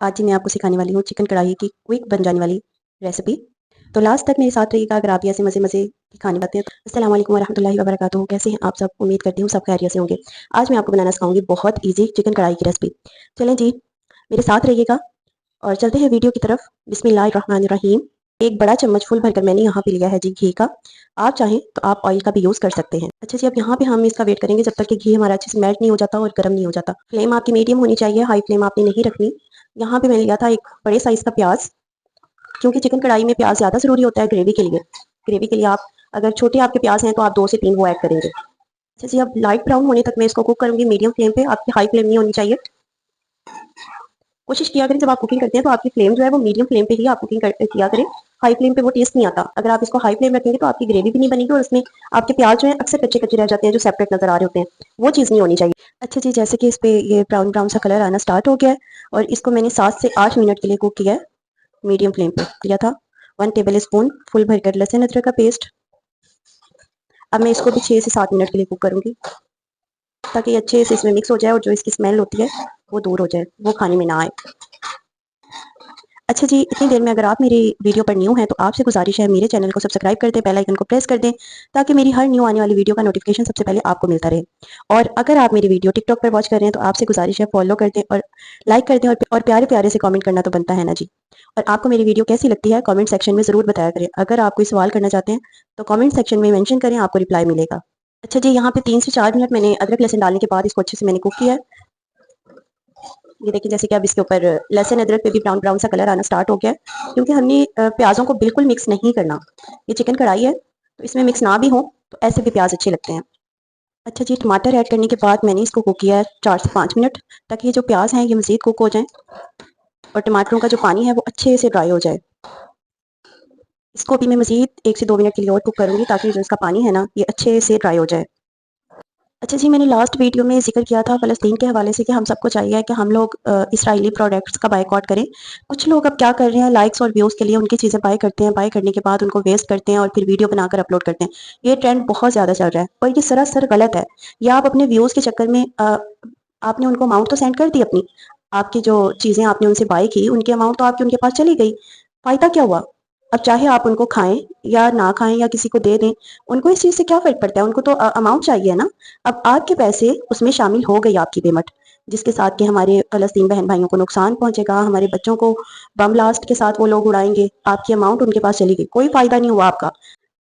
आज जी मैं आपको सिखाने वाली हूँ चिकन कढ़ाई की क्विक बन जाने वाली रेसिपी। तो लास्ट तक मेरे साथ रहिएगा अगर आप भी ऐसे मज़े-मज़े की खाने बनाते हैं तो। अस्सलाम वालेकुम वरहमतुल्लाहि वबरकातुहू। कैसे हैं आप सब? उम्मीद करती हूँ सब खैरियत से होंगे। आज मैं आपको बनाना सिखाऊँगी बहुत ईज़ी चिकन कढ़ाई की रेसिपी। चलें जी, मेरे साथ रहिएगा और चलते हैं वीडियो की तरफ। बिस्मिल्लाहिर्रहमानिर्रहीम। एक बड़ा चम्मच फुल भरकर मैंने यहाँ पे लिया है जी घी का। आप चाहें तो आप ऑयल का भी यूज़ कर सकते हैं। अच्छा जी, अब यहाँ पे हम इसका वेट करेंगे जब तक कि घी हमारा अच्छे से मेल्ट नहीं हो जाता और गर्म नहीं हो जाता। फ्लेम आपकी मीडियम होनी चाहिए, हाई फ्लेम आपने नहीं रखनी। यहाँ पे मैंने लिया था एक बड़े साइज़ का प्याज, क्योंकि चिकन कढ़ाई में प्याज ज़्यादा ज़रूरी होता है ग्रेवी के लिए। ग्रेवी के लिए आप अगर छोटे आपके प्याज हैं तो आप 2 से 3 वो ऐड करेंगे। अच्छा जी, अब लाइट ब्राउन होने तक मैं इसको कुक करूँगी मीडियम फ्लेम पे, आपकी हाई फ्लेम नहीं होनी चाहिए। कोशिश किया करें जब आप कुकिंग करते हैं तो आपकी फ्लेम जो है वो मीडियम फ्लेम पे ही आप कुकिंग किया करें। हाई फ्लेम पे वो टेस्ट नहीं आता। अगर आप इसको हाई फ्लेम रखेंगे तो आपकी ग्रेवी भी नहीं बनेगी और उसमें आपके प्याज जो है अक्सर कच्चे-कच्चे रह जाते हैं जो सेपरेट नज़र आ रहे होते हैं। वो चीज़ नहीं होनी चाहिए। अच्छा जी, जैसे कि इस पे ये ब्राउन ब्राउन सा कलर आना स्टार्ट हो गया है और इसको मैंने 7 से 8 मिनट के लिए कुक किया है। मीडियम फ्लेम पे लिया था। 1 टेबल स्पून फुल भरकर लहसुन अदरक का पेस्ट। अब मैं इसको भी 6 से 7 मिनट के लिए कुक करूँगी ताकि अच्छे से इसमें मिक्स हो जाए और जो इसकी स्मेल होती है वो दूर हो जाए, वो खाने में ना आए। अच्छा जी, इतनी देर में अगर आप मेरी वीडियो पर न्यू हैं तो आपसे गुजारिश है मेरे चैनल को सब्सक्राइब कर दें, बेल आइकन को प्रेस कर दें ताकि मेरी हर न्यू आने वाली वीडियो का नोटिफिकेशन सबसे पहले आपको मिलता रहे। और अगर आप मेरी वीडियो टिकटॉक पर वॉच कर रहे हैं तो आपसे गुजारिश है फॉलो कर दें और लाइक कर दें और प्यारे-प्यारे से कमेंट करना तो बनता है ना जी। और आपको मेरी वीडियो कैसी लगती है कमेंट सेक्शन में ज़रूर बताया करें। अगर आप कोई सवाल करना चाहते हैं तो कमेंट सेक्शन में मेंशन करें, आपको रिप्लाई मिलेगा। अच्छा जी, यहाँ पे 3 से 4 मिनट मैंने अदरक लहसुन डालने के बाद इसको अच्छे से मैंने कुक किया है। ये देखिए जैसे कि अब इसके ऊपर लहसुन अदरक पे भी ब्राउन ब्राउन सा कलर आना स्टार्ट हो गया है, क्योंकि हमने प्याज़ों को बिल्कुल मिक्स नहीं करना। ये चिकन कढ़ाई है तो इसमें मिक्स ना भी हो तो ऐसे भी प्याज अच्छे लगते हैं। अच्छा जी, टमाटर ऐड करने के बाद मैंने इसको कुक किया है 4 से 5 मिनट, ताकि ये जो प्याज हैं ये मज़ीद कुक हो जाएँ और टमाटरों का जो पानी है वो अच्छे से ड्राई हो जाए। इसको भी मैं मज़ीद 1 से 2 मिनट के लिए और कुक करूँगी ताकि जो इसका पानी है ना ये अच्छे से ड्राई हो जाए। अच्छा जी, मैंने लास्ट वीडियो में ज़िक्र किया था फ़लस्तीन के हवाले से कि हम सबको चाहिए कि हम लोग इस्राइली प्रोडक्ट्स का बायकॉट करें। कुछ लोग अब क्या कर रहे हैं, लाइक्स और व्यूज़ के लिए उनकी चीज़ें बाय करते हैं, बाय करने के बाद उनको वेस्ट करते हैं और फिर वीडियो बनाकर अपलोड करते हैं। ये ट्रेंड बहुत ज़्यादा चल रहा है और ये सरासर गलत है। या आप अपने व्यूज़ के चक्कर में आपने उनको अमाउंट तो सेंड कर दी अपनी, आपकी जो चीज़ें आपने उनसे बाय की उनकी अमाउंट तो आपकी उनके पास चली गई। फ़ायदा क्या हुआ? अब चाहे आप उनको खाएँ या ना खाएँ या किसी को दे दें, उनको इस चीज़ से क्या फ़र्क पड़ता है? उनको तो अमाउंट चाहिए ना। अब आपके पैसे उसमें शामिल हो गई आपकी पेमेंट, जिसके साथ कि हमारे फ़लस्तीन बहन-भाइयों को नुकसान पहुँचेगा, हमारे बच्चों को बम ब्लास्ट के साथ वो लोग उड़ाएँगे, आपकी अमाउंट उनके पास चली गई, कोई फ़ायदा नहीं हुआ आपका।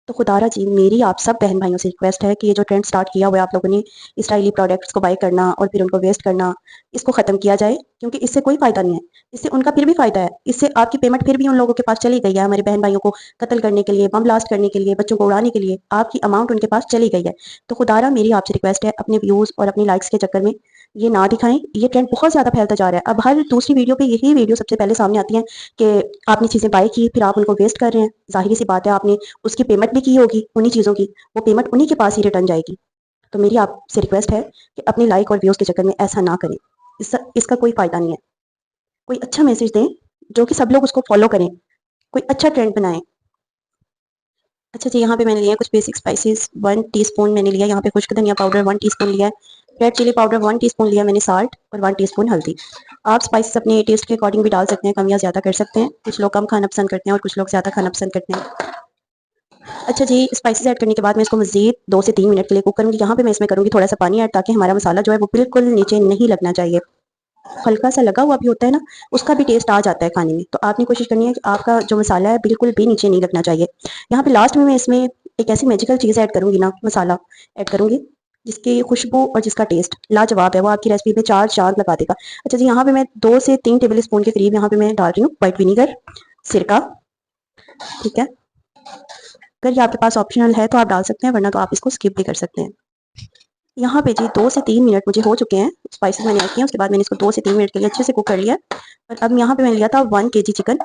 तो खुदारा जी, मेरी आप सब बहन-भाइयों से रिक्वेस्ट है कि ये जो ट्रेंड स्टार्ट किया हुआ है आप लोगों ने इज़राइली प्रोडक्ट्स को बाय करना और फिर उनको वेस्ट करना, इसको ख़त्म किया जाए, क्योंकि इससे कोई फ़ायदा नहीं है। इससे उनका फिर भी फ़ायदा है, इससे आपकी पेमेंट फिर भी उन लोगों के पास चली गई है, हमारे बहन-भाइयों को कत्ल करने के लिए, बम ब्लास्ट करने के लिए, बच्चों को उड़ाने के लिए, आपकी अमाउंट उनके पास चली गई है। तो खुदारा मेरी आपसे रिक्वेस्ट है, अपने व्यूज़ और अपनी लाइक्स के चक्कर में ये ना दिखाएँ। ये ट्रेंड बहुत ज़्यादा फैलता जा रहा है। अब हर दूसरी वीडियो पे यही वीडियो सबसे पहले सामने आती है कि आपने चीज़ें बाय की, फिर आप उनको वेस्ट कर रहे हैं। ज़ाहिर-सी बात है आपने उसकी पेमेंट भी की होगी उन्हीं चीज़ों की, वो पेमेंट उन्हीं के पास ही रिटर्न जाएगी। तो मेरी आपसे रिक्वेस्ट है कि अपने लाइक और व्यूज़ के चक्कर में ऐसा ना करें। इसका कोई फ़ायदा नहीं है। कोई अच्छा मैसेज दें, जो कि सब लोग उसको फ़ॉलो करें। कोई अच्छा ट्रेंड बनाएँ। अच्छा जी, यहाँ पे मैंने लिया है कुछ बेसिक स्पाइसेस, 1 टीस्पून मैंने लिया यहाँ पे खुश्क धनिया पाउडर 1 टीस्पून लिया है, रेड चिली पाउडर 1 टीस्पून लिया मैंने साल्ट और 1 टीस्पून हल्दी। आप स्पाइसेस अपने टेस्ट के अकॉर्डिंग भी डाल सकते हैं, कम या ज़्यादा कर सकते हैं। कुछ लोग कम खाना पसंद करते हैं और कुछ लोग ज़्यादा खाना पसंद करते हैं। अच्छा जी, स्पाइसेस ऐड करने के बाद मैं इसको मज़ीद 2 से 3 मिनट के लिए कुक करूँगी। यहाँ पे मैं इसमें करूँगी थोड़ा-सा पानी ऐड, ताकि हमारा मसाला जो है वो बिल्कुल नीचे नहीं लगना चाहिए। हल्का-सा लगा हुआ भी होता है ना, उसका भी टेस्ट आ जाता है खाने में। तो आपने कोशिश करनी है कि आपका जो मसाला है बिल्कुल भी नीचे नहीं लगना चाहिए। यहाँ पे लास्ट में मैं इसमें एक ऐसी मैजिकल चीज़ ऐड करूँगी ना, मसाला ऐड करूँगी, जिसकी खुशबू और जिसका टेस्ट लाजवाब है, वो आपकी रेसिपी में 4 चाँद लगा देगा। अच्छा जी, यहाँ पे मैं 2 से 3 टेबल स्पून के करीब यहाँ पे मैं डाल रही हूँ व्हाइट विनेगर, सिरका, ठीक है? अगर ये आपके पास ऑप्शनल है तो आप डाल सकते हैं, वरना तो आप इसको स्किप भी कर सकते हैं। यहाँ पे जी 2 से 3 मिनट मुझे हो चुके हैं, स्पाइसेस मैंने ऐड किए हैं, उसके बाद मैंने इसको 2 से 3 मिनट के लिए अच्छे से कुक कर लिया है। और अब यहाँ पे मैंने लिया था 1 केजी चिकन।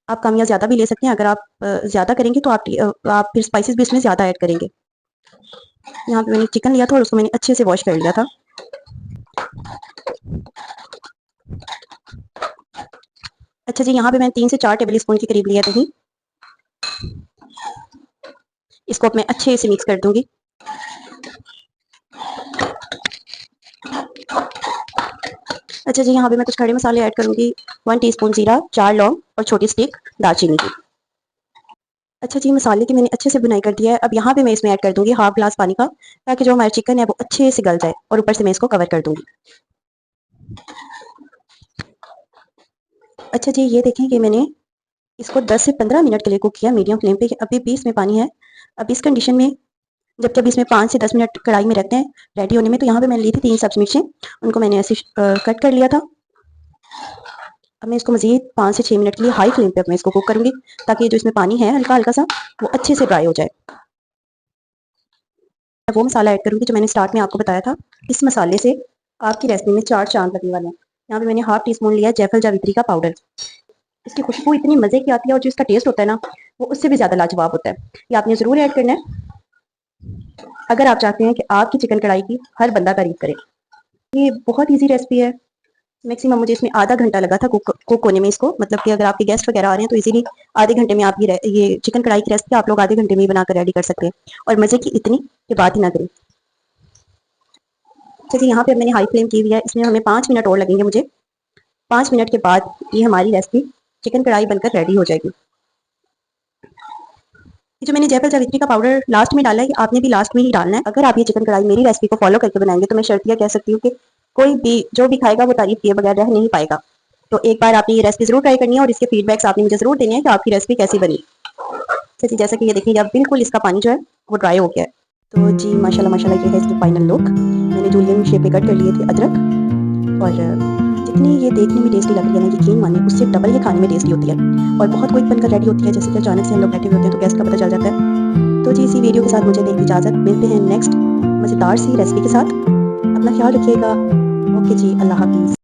आप कम या ज़्यादा भी ले सकते हैं, अगर आप ज़्यादा करेंगे तो आप फिर स्पाइसेस भी इसमें ज़्यादा ऐड करेंगे। यहाँ पे मैंने चिकन लिया था और उसको मैंने अच्छे से वॉश कर लिया था। अच्छा जी, यहाँ पे मैंने 3 से 4 टेबल स्पून के करीब लिया दही। इसको अब मैं अच्छे से मिक्स कर दूँगी। अच्छा जी, यहाँ पे मैं कुछ खड़े मसाले ऐड करूँगी। 1 टीस्पून जीरा, 4 लौंग और छोटी स्टिक दालचीनी की। अच्छा जी, मसाले की मैंने अच्छे से भुनाई कर दिया है। अब यहाँ पे मैं इसमें ऐड कर दूँगी हाफ ग्लास पानी का, ताकि जो हमारा चिकन है वो अच्छे से गल जाए और ऊपर से मैं इसको कवर कर दूँगी। अच्छा जी, ये देखें कि मैंने इसको 10 से 15 मिनट के लिए कुक किया मीडियम फ्लेम पे। अभी भी इसमें पानी है। अब इस कंडीशन में जब इसमें 5 से 10 मिनट कढ़ाई में रहते हैं रेडी होने में, तो यहाँ पे मैंने ली थी 3 सब्ज़ मिर्चें, उनको मैंने ऐसे कट कर लिया था। अब मैं इसको मज़ीद 5 से 6 मिनट के लिए हाई फ्लेम पे अब मैं इसको कुक करूँगी, ताकि जो इसमें पानी है हल्का-हल्का सा वो अच्छे से ड्राई हो जाए। मैं वो मसाला ऐड करूँगी जो मैंने स्टार्ट में आपको बताया था। इस मसाले से आपकी रेसिपी में 4 चाँद लगने वाले हैं। यहाँ पे मैंने हाफ टी स्पून लिया है जायफल जावित्री का पाउडर। इसकी खुशबू इतनी मज़े की आती है और जो इसका टेस्ट होता है ना, वो उससे भी ज़्यादा लाजवाब होता है। ये आपने ज़रूर ऐड करना है, अगर आप चाहते हैं कि आपकी चिकन कढ़ाई की हर बंदा तारीफ़ करे। ये बहुत ईज़ी रेसिपी है। मैक्सिमम मुझे इसमें आधा घंटा लगा था कुक होने में इसको, मतलब कि अगर आपके गेस्ट वगैरह आ रहे हैं तो इजीली आधे घंटे में आप ये चिकन कढ़ाई की रेसिपी आप लोग आधे घंटे में ही बनाकर रेडी कर सकते हैं, और मज़े की इतनी कि बात ही ना करें। चलिए, यहाँ पे मैंने हाई फ्लेम की हुई है, इसमें हमें 5 मिनट और लगेंगे मुझे। 5 मिनट के बाद ये हमारी रेसिपी चिकन कढ़ाई बनकर रेडी हो जाएगी। ये जो मैंने जायफल जावित्री का पाउडर लास्ट में डाला है, ये आपने भी लास्ट में ही डालना है। अगर आप ये चिकन कढ़ाई मेरी रेसिपी को फॉलो करके बनाएंगे तो मैं शर्तिया कह सकती हूँ कि कोई भी जो भी खाएगा वो तारीफ किए बगैर रह नहीं पाएगा। तो एक बार आपने ये रेसिपी जरूर ट्राई करनी है और इसके फीडबैक्स आपने मुझे जरूर देने हैं कि आपकी रेसिपी कैसी बनी। अच्छा, जैसा कि ये देखिए अब बिल्कुल इसका पानी जो है वो ड्राई हो गया है। तो जी माशाल्लाह माशाल्लाह, ये है इसकी फाइनल लुक। मैंने जूलियन शेप में कट कर लिए थे अदरक, और जितनी ये देखने में टेस्टी लग रही है ना, यकीन मानिए उससे डबल ये खाने में टेस्टी होती है और बहुत क्विक बनकर रेडी होती है। जैसे कि अचानक से हम लोग बैठे हुए होते हैं तो गैस का पता चल जाता है। तो जी इसी वीडियो के साथ मुझे दें इजाज़त, मिलते हैं नेक्स्ट मज़ेदार सी रेसिपी के साथ। अपना ख्याल रखिएगा। ओके जी, अल्लाह हाफिज़।